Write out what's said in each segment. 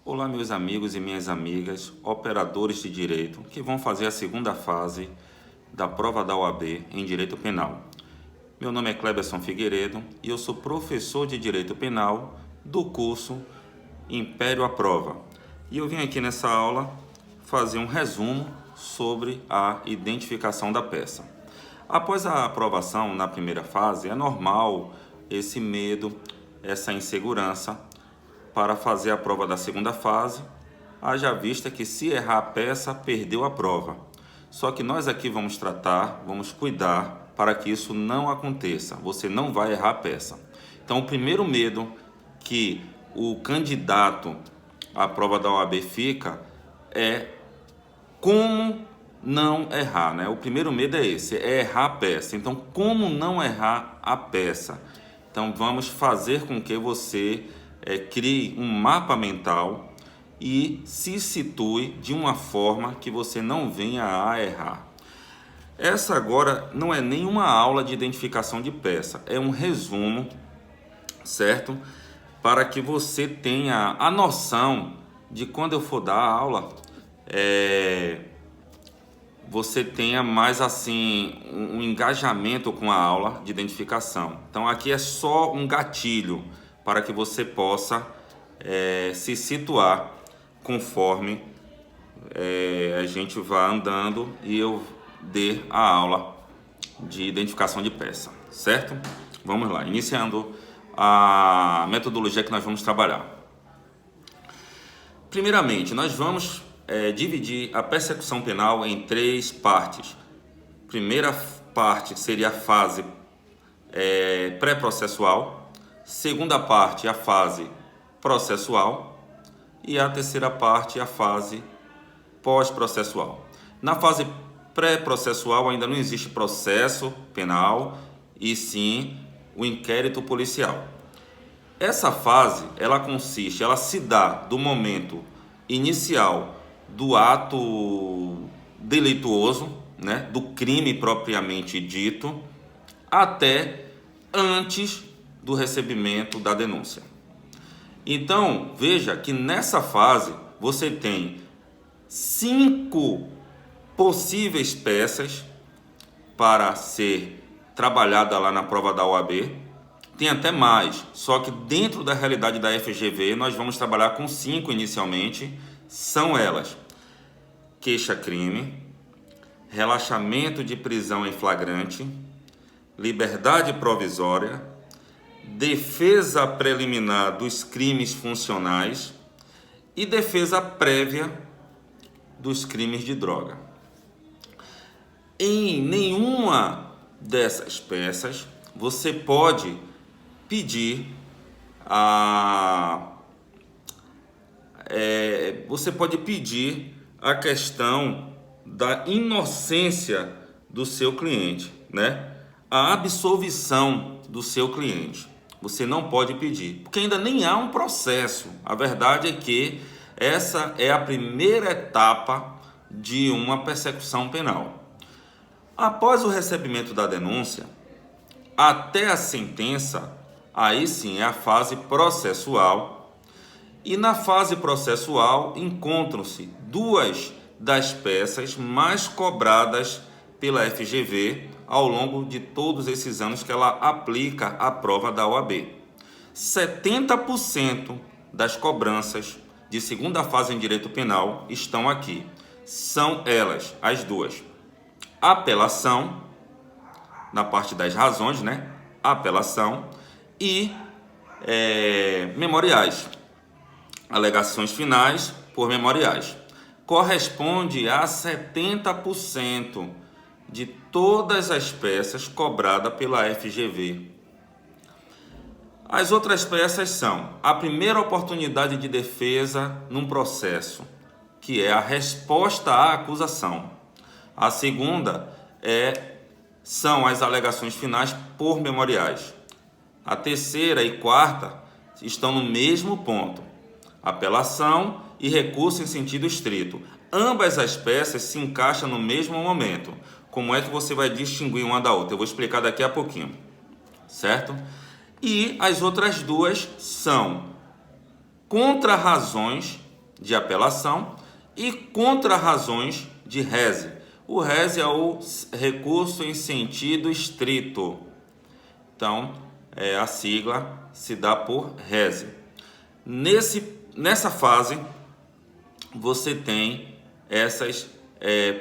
Olá, meus amigos e minhas amigas, operadores de direito, que vão fazer a segunda fase da prova da OAB em Direito Penal. Meu nome é Cleberson Figueiredo e eu sou professor de Direito Penal do curso Império à Prova. E eu vim aqui nessa aula fazer um resumo sobre a identificação da peça. Após a aprovação na primeira fase, é normal esse medo, essa insegurança para fazer a prova da segunda fase, haja vista que se errar a peça, perdeu a prova. Só que nós aqui vamos tratar, vamos cuidar para que isso não aconteça. Você não vai errar a peça. Então, o primeiro medo que o candidato à prova da OAB fica é como não errar, né? O primeiro medo é esse, é errar a peça. Então, como não errar a peça? Então, vamos fazer com que você crie um mapa mental e se situe de uma forma que você não venha a errar. Essa agora não é nenhuma aula de identificação de peça, é um resumo, certo? Para que você tenha a noção de quando eu for dar a aula, você tenha mais assim um engajamento com a aula de identificação. Então aqui é só um gatilho para que você possa se situar conforme a gente vá andando e eu dê a aula de identificação de peça, certo? Vamos lá, iniciando a metodologia que nós vamos trabalhar. Primeiramente, nós vamos dividir a persecução penal em três partes. Primeira parte seria a fase pré-processual, segunda parte a fase processual e a terceira parte a fase pós-processual. Na fase pré-processual ainda não existe processo penal e sim o inquérito policial. Essa fase, ela se dá do momento inicial do ato delituoso, né, do crime propriamente dito, até antes do recebimento da denúncia. Então, veja que nessa fase você tem 5 possíveis peças para ser trabalhada lá na prova da OAB. Tem até mais, só que dentro da realidade da FGV nós vamos trabalhar com 5 inicialmente. São elas: queixa-crime, relaxamento de prisão em flagrante, liberdade provisória, defesa preliminar dos crimes funcionais e defesa prévia dos crimes de droga. Em nenhuma dessas peças você pode pedir a questão da inocência do seu cliente, né? A absolvição do seu cliente. Você não pode pedir, porque ainda nem há um processo. A verdade é que essa é a primeira etapa de uma persecução penal. Após o recebimento da denúncia, até a sentença, aí sim é a fase processual. E na fase processual encontram-se 2 das peças mais cobradas pela FGV ao longo de todos esses anos que ela aplica a prova da OAB. 70% das cobranças de segunda fase em direito penal estão aqui. São elas, as 2. Apelação, na parte das razões, né? Apelação e memoriais. Alegações finais por memoriais. Corresponde a 70% de todas as peças cobradas pela FGV. As outras peças são a primeira oportunidade de defesa num processo, que é a resposta à acusação. A segunda são as alegações finais por memoriais. A terceira e quarta estão no mesmo ponto: apelação e recurso em sentido estrito. Ambas as peças se encaixam no mesmo momento. Como é que você vai distinguir uma da outra? Eu vou explicar daqui a pouquinho, certo? E as outras 2 são contrarrazões de apelação e contra-razões de rese. O rese é o recurso em sentido estrito. Então, a sigla se dá por rese. Nessa fase, você tem essas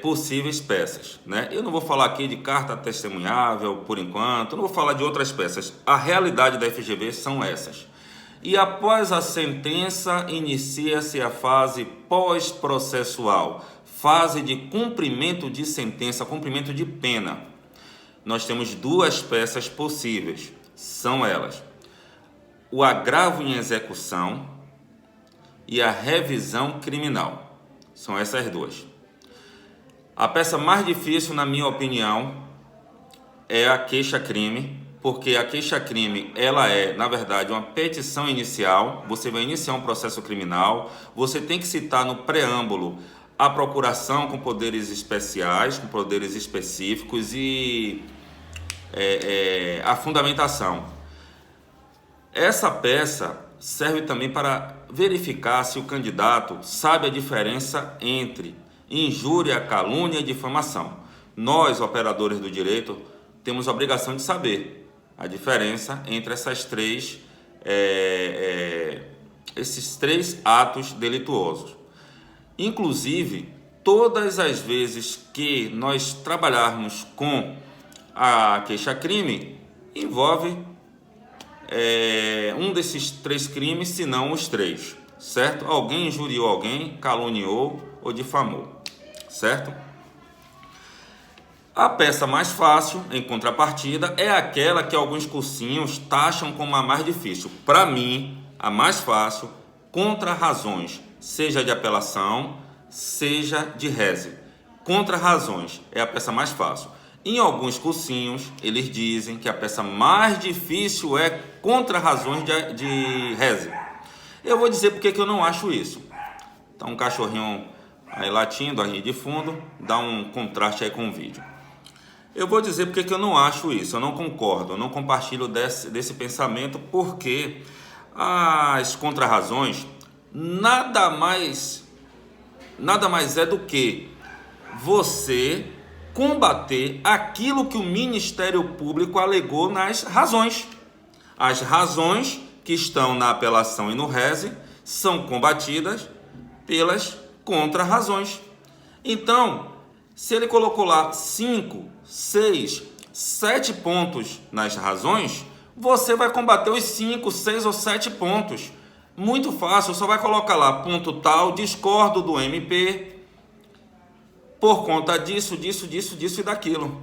possíveis peças, né? Eu não vou falar aqui de carta testemunhável por enquanto, não vou falar de outras peças. A realidade da FGV são essas. E após a sentença, inicia-se a fase pós-processual, fase de cumprimento de sentença, cumprimento de pena. Nós temos duas peças possíveis, são elas: o agravo em execução e a revisão criminal. São essas duas. A peça mais difícil, na minha opinião, é a queixa-crime, porque a queixa-crime, ela é, na verdade, uma petição inicial. Você vai iniciar um processo criminal, você tem que citar no preâmbulo a procuração com poderes especiais, com poderes específicos e a fundamentação. Essa peça serve também para verificar se o candidato sabe a diferença entre injúria, calúnia e difamação. Nós, operadores do direito, temos a obrigação de saber a diferença entre esses três atos delituosos. Inclusive, todas as vezes que nós trabalharmos com a queixa-crime, envolve um desses três crimes, se não os três, certo? Alguém injuriou alguém, caluniou ou difamou, certo? A peça mais fácil, em contrapartida, é aquela que alguns cursinhos taxam como a mais difícil. Para mim, a mais fácil, contra-razões, seja de apelação, seja de rese. Contra-razões é a peça mais fácil. Em alguns cursinhos, eles dizem que a peça mais difícil é contra-razões de rese. Eu vou dizer porque que eu não acho isso. Tá um cachorrinho aí latindo aí de fundo, dá um contraste aí com o vídeo. Eu vou dizer porque que eu não acho isso, eu não concordo, eu não compartilho desse pensamento, porque as contra-razões nada mais é do que você combater aquilo que o Ministério Público alegou nas razões. As razões que estão na apelação e no rese são combatidas pelas contra-razões. Então, se ele colocou lá 5, 6, 7 pontos nas razões, você vai combater os 5, 6 ou 7 pontos. Muito fácil, só vai colocar lá ponto tal, discordo do MP, por conta disso e daquilo.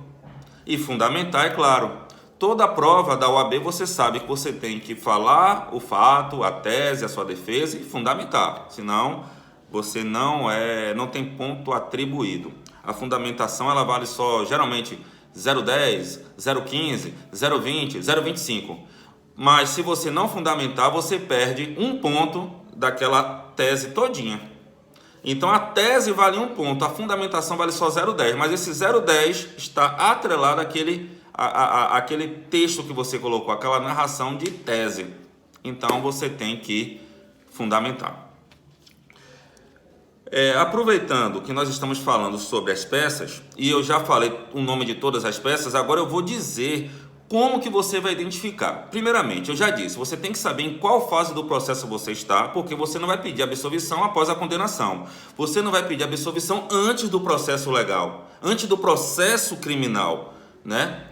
E fundamentar, é claro, toda prova da OAB você sabe que você tem que falar o fato, a tese, a sua defesa e fundamentar. Senão, você não tem ponto atribuído. A fundamentação, ela vale só, geralmente, 0,10, 0,15, 0,20, 0,25. Mas se você não fundamentar, você perde um ponto daquela tese todinha. Então a tese vale um ponto, a fundamentação vale só 0,10, mas esse 0,10 está atrelado àquele texto que você colocou, aquela narração de tese. Então você tem que fundamentar. Aproveitando que nós estamos falando sobre as peças, e eu já falei o nome de todas as peças, agora eu vou dizer como que você vai identificar. Primeiramente, eu já disse, você tem que saber em qual fase do processo você está, porque você não vai pedir absolvição após a condenação. Você não vai pedir absolvição antes do processo legal, antes do processo criminal, né?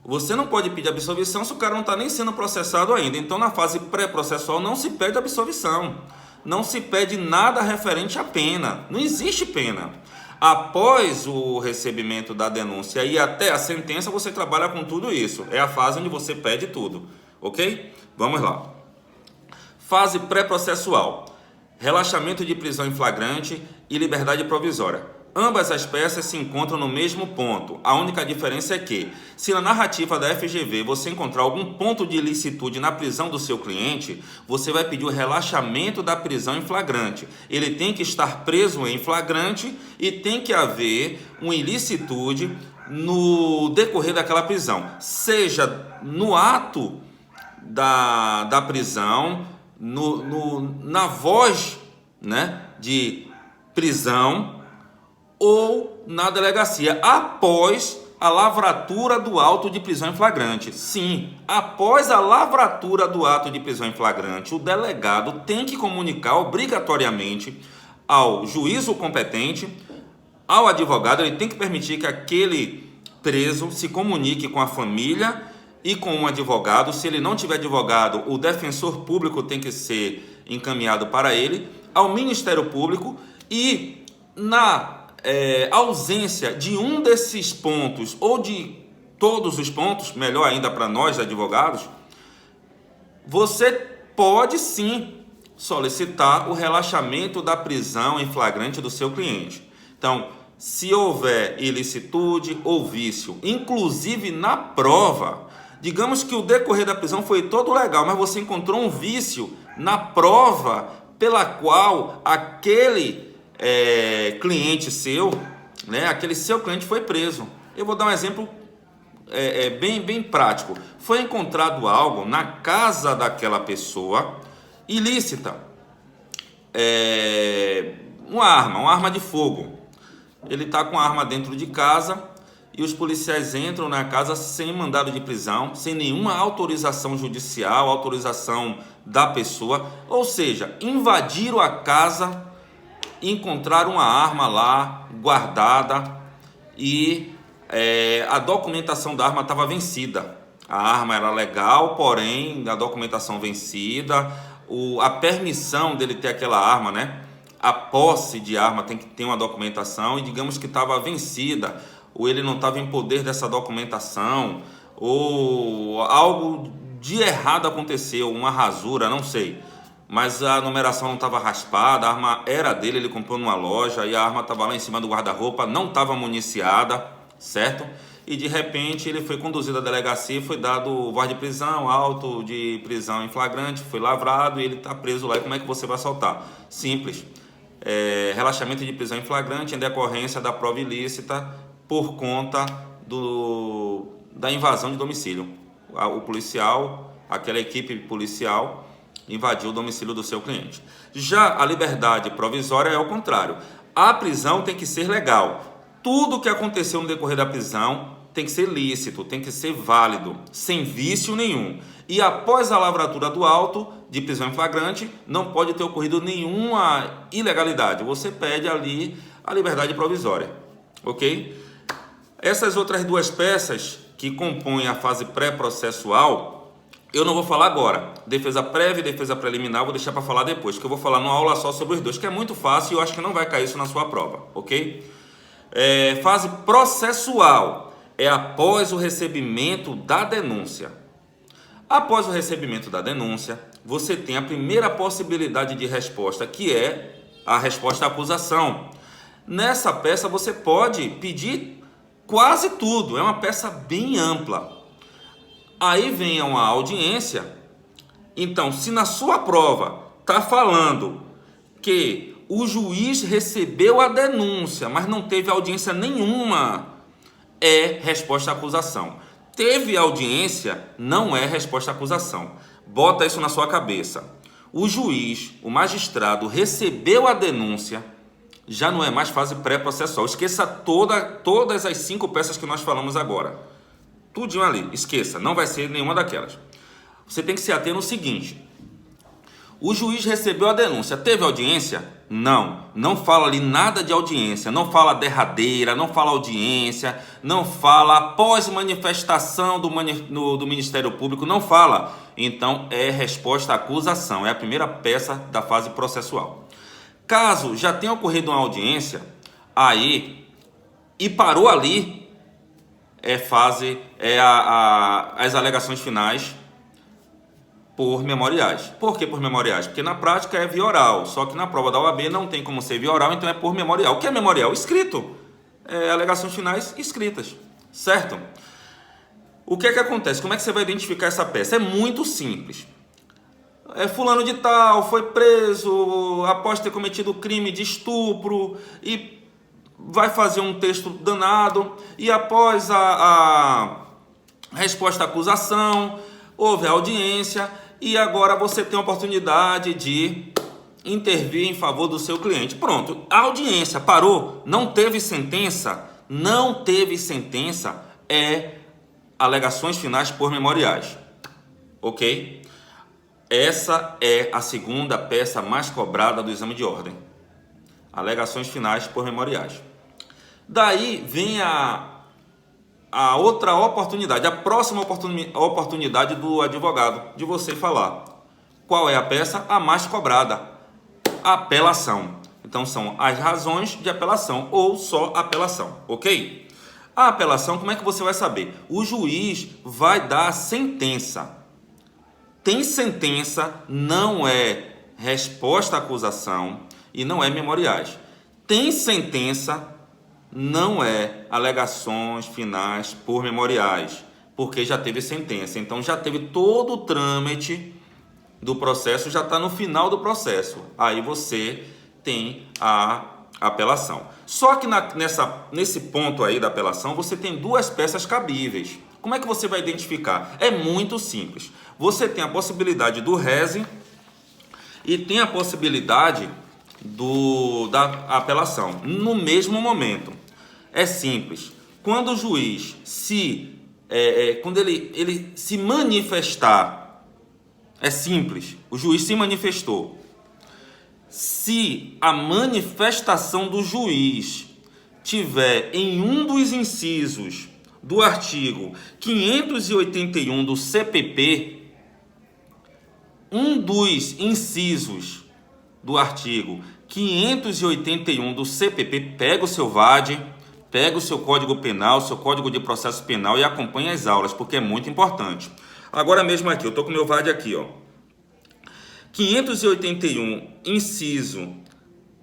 Você não pode pedir absolvição se o cara não está nem sendo processado ainda. Então, na fase pré-processual, não se pede absolvição. Não se pede nada referente à pena. Não existe pena. Após o recebimento da denúncia e até a sentença, você trabalha com tudo isso. É a fase onde você pede tudo, ok? Vamos lá. Fase pré-processual. Relaxamento de prisão em flagrante e liberdade provisória. Ambas as peças se encontram no mesmo ponto. A única diferença é que, se na narrativa da FGV você encontrar algum ponto de ilicitude na prisão do seu cliente, você vai pedir o relaxamento da prisão em flagrante. Ele tem que estar preso em flagrante e tem que haver uma ilicitude no decorrer daquela prisão, seja no ato da prisão, na voz né, de prisão ou na delegacia após a lavratura do auto de prisão em flagrante. Sim, após a lavratura do ato de prisão em flagrante, o delegado tem que comunicar obrigatoriamente ao juízo competente, ao advogado. Ele tem que permitir que aquele preso se comunique com a família e com um advogado. Se ele não tiver advogado, o defensor público tem que ser encaminhado para ele, ao Ministério Público, e na ausência de um desses pontos ou de todos os pontos, melhor ainda para nós advogados, você pode sim solicitar o relaxamento da prisão em flagrante do seu cliente. Então, se houver ilicitude ou vício, inclusive na prova, digamos que o decorrer da prisão foi todo legal, mas você encontrou um vício na prova pela qual aquele cliente seu, né, aquele seu cliente foi preso. Eu vou dar um exemplo bem prático. Foi encontrado algo na casa daquela pessoa ilícita, uma arma de fogo. Ele está com a arma dentro de casa e os policiais entram na casa sem mandado de prisão, sem nenhuma autorização judicial, autorização da pessoa, ou seja, invadiram a casa, encontraram uma arma lá guardada e a documentação da arma estava vencida. A arma era legal, porém a documentação vencida, a permissão dele ter aquela arma, né? A posse de arma tem que ter uma documentação e digamos que estava vencida, ou ele não estava em poder dessa documentação, ou algo de errado aconteceu, uma rasura, não sei. Mas a numeração não estava raspada, a arma era dele, ele comprou numa loja e a arma estava lá em cima do guarda-roupa, não estava municiada, certo? E de repente ele foi conduzido à delegacia e foi dado voz de prisão, auto de prisão em flagrante, foi lavrado e ele está preso lá. E como é que você vai soltar? Simples. Relaxamento de prisão em flagrante em decorrência da prova ilícita por conta da invasão de domicílio. O policial, aquela equipe policial, invadiu o domicílio do seu cliente. Já a liberdade provisória é o contrário. A prisão tem que ser legal. Tudo que aconteceu no decorrer da prisão tem que ser lícito, tem que ser válido, sem vício nenhum. E após a lavratura do auto de prisão em flagrante, não pode ter ocorrido nenhuma ilegalidade. Você pede ali a liberdade provisória, ok? Essas outras duas peças que compõem a fase pré-processual, eu não vou falar agora. Defesa prévia e defesa preliminar, vou deixar para falar depois, que eu vou falar numa aula só sobre os dois, que é muito fácil e eu acho que não vai cair isso na sua prova, ok? Fase processual é após o recebimento da denúncia. Após o recebimento da denúncia, você tem a primeira possibilidade de resposta, que é a resposta à acusação. Nessa peça você pode pedir quase tudo, é uma peça bem ampla. Aí vem uma audiência. Então, se na sua prova está falando que o juiz recebeu a denúncia, mas não teve audiência nenhuma, é resposta à acusação. Teve audiência, não é resposta à acusação. Bota isso na sua cabeça. O juiz, o magistrado, recebeu a denúncia, já não é mais fase pré-processual. Esqueça todas as 5 peças que nós falamos agora. Tudinho ali, esqueça, não vai ser nenhuma daquelas. Você tem que se ater no seguinte: o juiz recebeu a denúncia, teve audiência? Não fala ali nada de audiência, não fala derradeira, não fala audiência, não fala após manifestação do Ministério Público, não fala. Então é resposta à acusação, é a primeira peça da fase processual. Caso já tenha ocorrido uma audiência, aí, e parou ali, as alegações finais por memoriais. Por que por memoriais? Porque na prática é via oral, só que na prova da OAB não tem como ser via oral, então é por memorial. O que é memorial? Escrito. Alegações finais escritas, certo? O que é que acontece? Como é que você vai identificar essa peça? É muito simples. Fulano de tal foi preso após ter cometido crime de estupro e vai fazer um texto danado, e após a resposta à acusação, houve a audiência, e agora você tem a oportunidade de intervir em favor do seu cliente. Pronto, a audiência parou, não teve sentença, alegações finais por memoriais, ok? Essa é a segunda peça mais cobrada do exame de ordem, alegações finais por memoriais. Daí vem a outra oportunidade, a próxima oportunidade do advogado de você falar. Qual é a peça? A mais cobrada, apelação. Então são as razões de apelação ou só apelação, ok? A apelação, como é que você vai saber? O juiz vai dar a sentença. Tem sentença, não é resposta à acusação e não é memoriais. Tem sentença, não é alegações finais por memoriais, porque já teve sentença. Então já teve todo o trâmite do processo, já está no final do processo. Aí você tem a apelação. Só que nesse ponto aí da apelação, você tem duas peças cabíveis. Como é que você vai identificar? É muito simples. Você tem a possibilidade do rese e tem a possibilidade da apelação no mesmo momento. É simples. Quando o juiz quando ele se manifestar, é simples. O juiz se manifestou. Se a manifestação do juiz tiver em um dos incisos do artigo 581 do CPP, um dos incisos do artigo 581 do CPP, pega o seu VAD, pega o seu Código Penal, seu Código de Processo Penal e acompanhe as aulas, porque é muito importante. Agora mesmo aqui, eu estou com o meu VAD aqui, ó. 581, inciso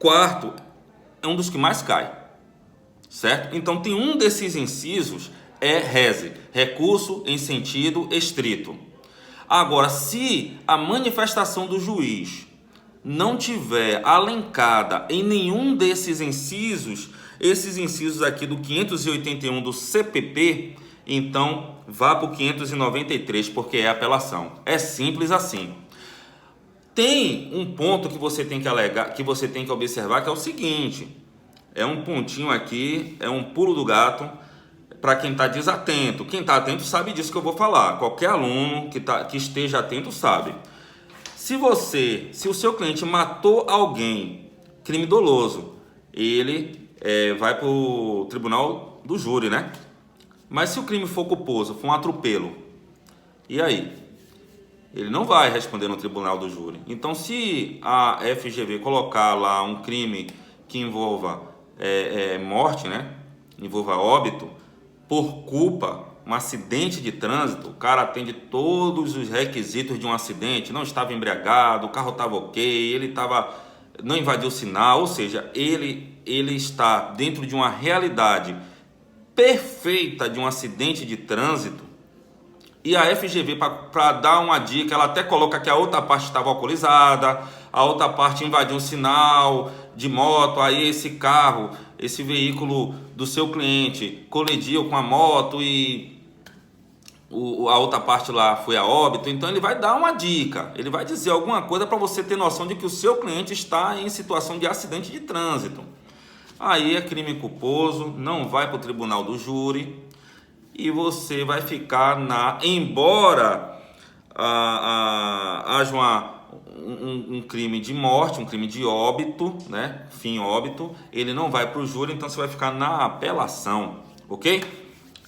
4º, é um dos que mais cai, certo? Então tem um desses incisos, é rese, recurso em sentido estrito. Agora, se a manifestação do juiz não tiver alencada em nenhum desses incisos, esses incisos aqui do 581 do CPP, então vá para o 593, porque é apelação. É simples assim. Tem um ponto que você tem que alegar, que você tem que observar, que é o seguinte: é um pontinho aqui, é um pulo do gato para quem está desatento. Quem está atento sabe disso que eu vou falar. Qualquer aluno que esteja atento sabe. Se o seu cliente matou alguém, crime doloso, ele vai para o tribunal do júri, né? Mas se o crime for culposo, for um atropelo, e aí? Ele não vai responder no tribunal do júri. Então, se a FGV colocar lá um crime que envolva morte, né? Envolva óbito, por culpa, um acidente de trânsito, o cara atende todos os requisitos de um acidente, não estava embriagado, o carro estava ok, não invadiu o sinal, ou seja, ele está dentro de uma realidade perfeita de um acidente de trânsito. E a FGV, para dar uma dica, ela até coloca que a outra parte estava alcoolizada, a outra parte invadiu um sinal de moto, aí esse veículo do seu cliente colidiu com a moto e a outra parte lá foi a óbito. Então ele vai dar uma dica, ele vai dizer alguma coisa para você ter noção de que o seu cliente está em situação de acidente de trânsito. Aí é crime culposo, não vai para o tribunal do júri. E você vai ficar embora haja um crime de morte, um crime de óbito, né? Fim óbito, ele não vai para o júri, então você vai ficar na apelação, ok?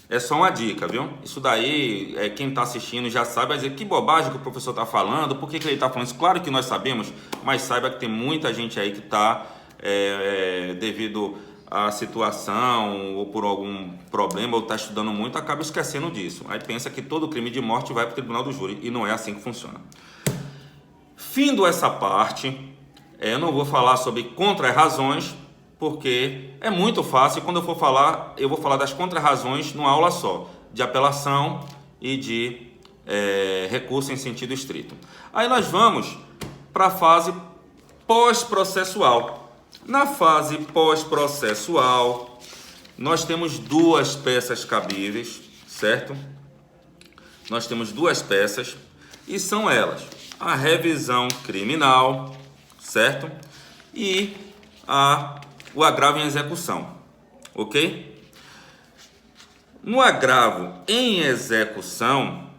É só uma dica, viu? Isso daí, quem está assistindo já sabe, vai dizer que bobagem que o professor está falando, por que ele está falando isso? Claro que nós sabemos, mas saiba que tem muita gente aí que está, devido a situação ou por algum problema ou está estudando muito, acaba esquecendo disso. Aí pensa que todo crime de morte vai para o tribunal do júri e não é assim que funciona. Findo essa parte, eu não vou falar sobre contra-razões, porque é muito fácil. Quando eu vou falar das contra-razões numa aula só, de apelação e de recurso em sentido estrito. Aí nós vamos para a fase pós-processual. Na fase pós-processual, nós temos duas peças cabíveis, certo? Nós temos duas peças e são elas: a revisão criminal certo? E o agravo em execução, ok? No agravo em execução,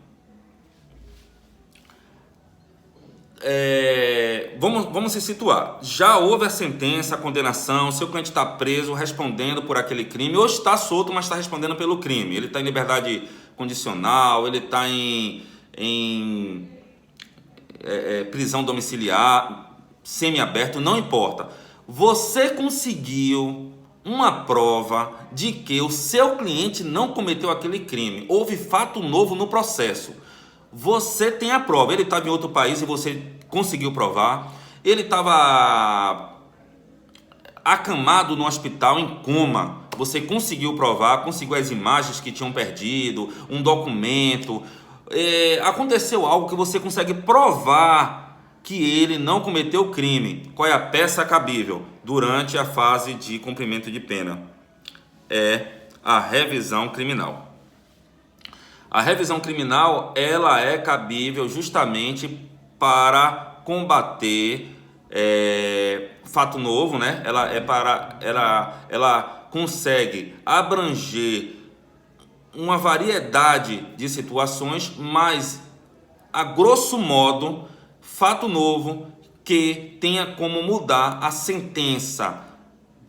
vamos se situar. Já houve a sentença, a condenação, seu cliente está preso respondendo por aquele crime, ou está solto, mas está respondendo pelo crime. Ele está em liberdade condicional, ele está em prisão domiciliar, semiaberto, não importa. Você conseguiu uma prova de que o seu cliente não cometeu aquele crime. Houve fato novo no processo. Você tem a prova. Ele estava em outro país e você conseguiu provar. Ele estava acamado no hospital em coma. Você conseguiu provar, conseguiu as imagens que tinham perdido, um documento. Aconteceu algo que você consegue provar que ele não cometeu crime. Qual é a peça cabível durante a fase de cumprimento de pena? É a revisão criminal. A revisão criminal, ela é cabível justamente para combater fato novo, né? Ela consegue abranger uma variedade de situações, mas a grosso modo, fato novo que tenha como mudar a sentença,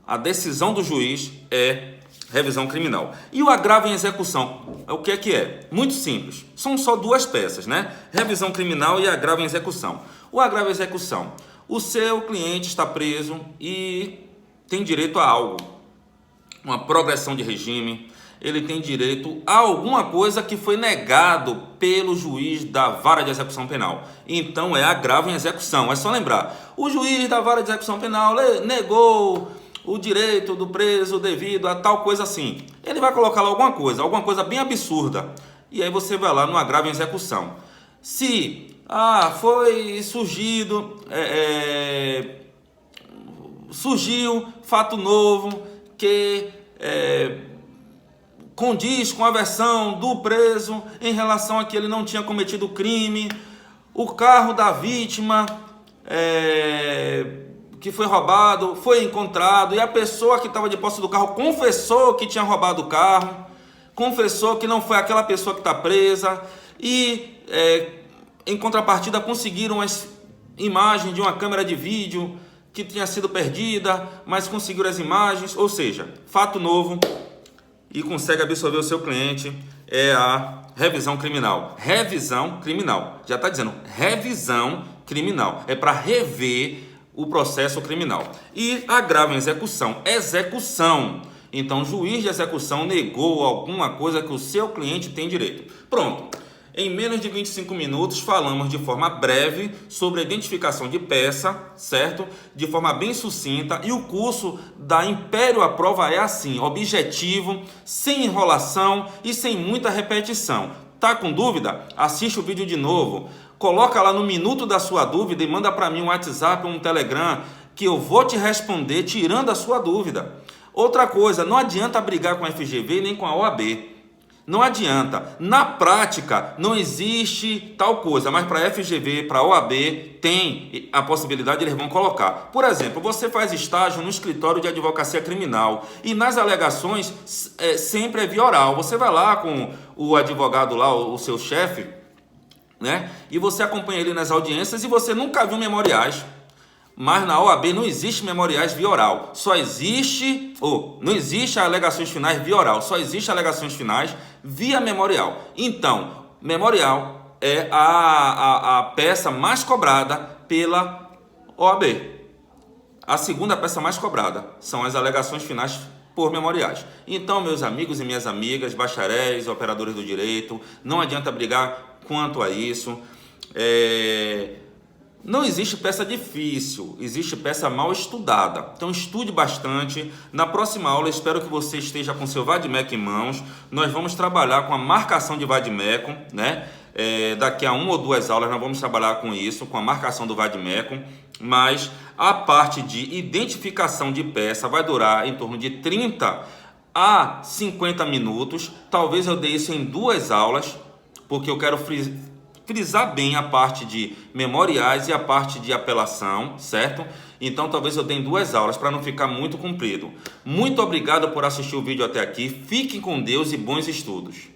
a decisão do juiz é revisão criminal. E o agravo em execução, o que é? Muito simples, são só duas peças, né? Revisão criminal e agravo em execução. O agravo em execução, o seu cliente está preso e tem direito a algo, uma progressão de regime, ele tem direito a alguma coisa que foi negado pelo juiz da vara de execução penal. Então é agravo em execução. É só lembrar, o juiz da vara de execução penal negou o direito do preso devido a tal coisa assim. Ele vai colocar lá alguma coisa bem absurda. E aí você vai lá no agravo em execução. Se surgiu fato novo que condiz com a versão do preso em relação a que ele não tinha cometido crime, o carro da vítima que foi roubado foi encontrado e a pessoa que estava de posse do carro confessou que tinha roubado o carro, confessou que não foi aquela pessoa que está presa e em contrapartida conseguiram as imagens de uma câmera de vídeo que tinha sido perdida, mas conseguiram as imagens, ou seja, fato novo e consegue absolver o seu cliente, é a revisão criminal. Revisão criminal, já está dizendo, revisão criminal, é para rever o processo criminal. E agravo em execução, execução. Então, o juiz de execução negou alguma coisa que o seu cliente tem direito. Pronto. Em menos de 25 minutos, falamos de forma breve sobre a identificação de peça, certo? De forma bem sucinta. E o curso da Império à Prova é assim, objetivo, sem enrolação e sem muita repetição. Tá com dúvida? Assiste o vídeo de novo. Coloca lá no minuto da sua dúvida e manda para mim um WhatsApp ou um Telegram que eu vou te responder tirando a sua dúvida. Outra coisa, não adianta brigar com a FGV nem com a OAB. Não adianta. Na prática, não existe tal coisa, mas para a FGV, para a OAB, tem a possibilidade, eles vão colocar. Por exemplo, você faz estágio no escritório de advocacia criminal e nas alegações sempre é via oral. Você vai lá com o advogado lá, o seu chefe, né? E você acompanha ele nas audiências e você nunca viu memoriais. Mas na OAB não existe memoriais via oral, só existe, não existe alegações finais via oral, só existe alegações finais via memorial. Então, memorial é a peça mais cobrada pela OAB. A segunda peça mais cobrada são as alegações finais por memoriais. Então, meus amigos e minhas amigas, bacharéis, operadores do direito, não adianta brigar quanto a isso. Não existe peça difícil, existe peça mal estudada. Então estude bastante. Na próxima aula, espero que você esteja com seu vade-mecum em mãos. Nós vamos trabalhar com a marcação de vade-mecum, né? Daqui a 1 ou 2 aulas nós vamos trabalhar com isso, com a marcação do vade-mecum. Mas a parte de identificação de peça vai durar em torno de 30 a 50 minutos. Talvez eu dê isso em 2 aulas, porque eu quero frisar bem a parte de memoriais e a parte de apelação, certo? Então talvez eu tenha 2 aulas para não ficar muito comprido. Muito obrigado por assistir o vídeo até aqui. Fiquem com Deus e bons estudos.